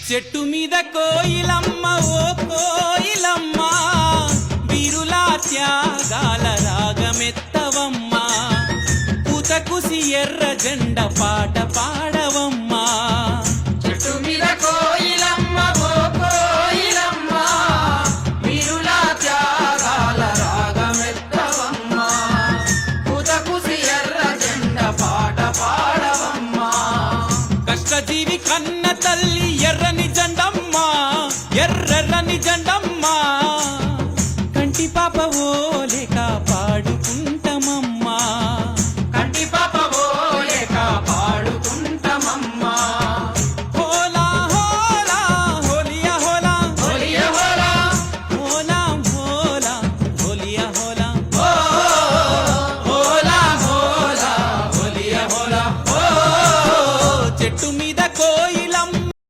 చెట్టు మీద కోయిలమ్మ ఓ కోయిలమ్మ వీరులా త్యాగాల రాగమెత్తవమ్మా పూతకుసి ఎర్ర జెండ పాట పాడవమ్మా చెట్టు మీద కోయిలమ్మ ఓ కోయిలమ్మ వీరులా త్యాగాల రాగమెత్తవమ్మా పూతకుసి ఎర్ర జెండ పాట పాడవమ్మా కష్టజీవి కన్న తల్లి